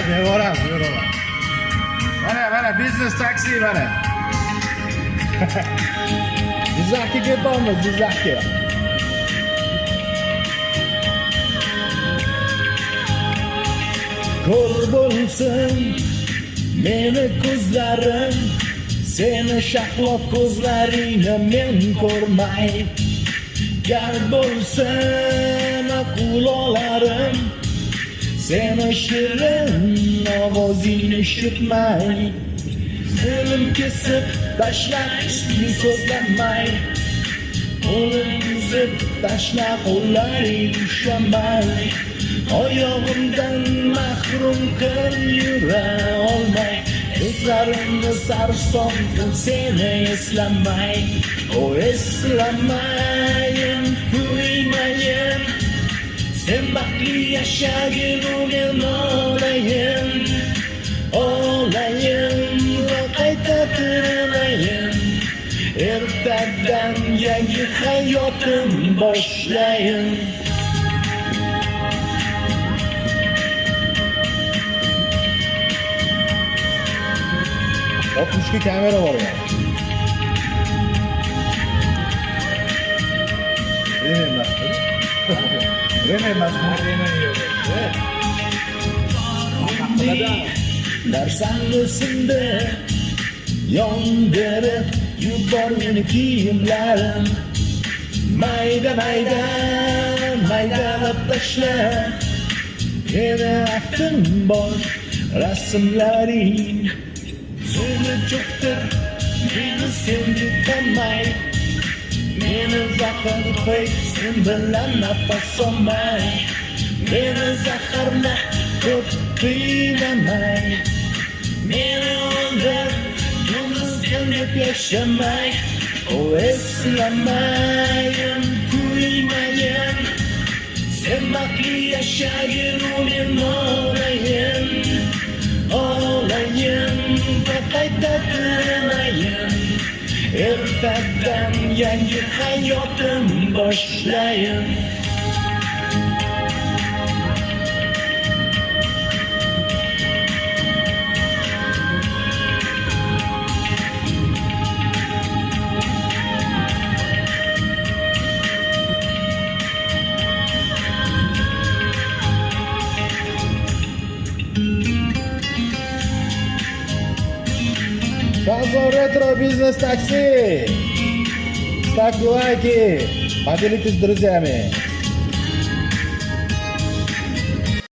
Devoramiz, devoramiz. Mana biznes taksi mana. Jizzaxga ketamiz, Jizzaxga. Ko'r bo'lsin meni ko'zlarim, seni shahlo ko'zlaringni men ko'rmay. Gar bo'lsin quloqlarim, seni shirin ovozingni eshitmay. Dilim kesib tashlab ishni so'zlamay, qo'lim uzib tashlab qo'llaring ushlamay. Oyog'imdan mahrum qil yura olmay, ko'zlarimni sarson qil seni eslamay. O eslamayin, kuymayin, sen baxtli yashagin, men olayin. Olayin va qayta tirilayin, ertadan yangi hayotim boshlayin. 60 kamera var yani. Dersanlısında yondirib yubor meni kiyimlarim, mayda mayda maydalab tashla meni aftim bor rasmlaring. Seni cho'ktir meni senga qamay, meni zahar qo'y sen bilan nafas olmay. Meni zaharla ko'p qiynamay, meni o'ldir yolg'izgin deb yashamay. O eslamayin, kuymayin, sen baxtli yashagin, men olayin. Olayin va qayta tirilayin, ertadan yangi hayotim boshlayin. Sazon Retro Бизнес Такси. Ставьте лайки, поделитесь с друзьями.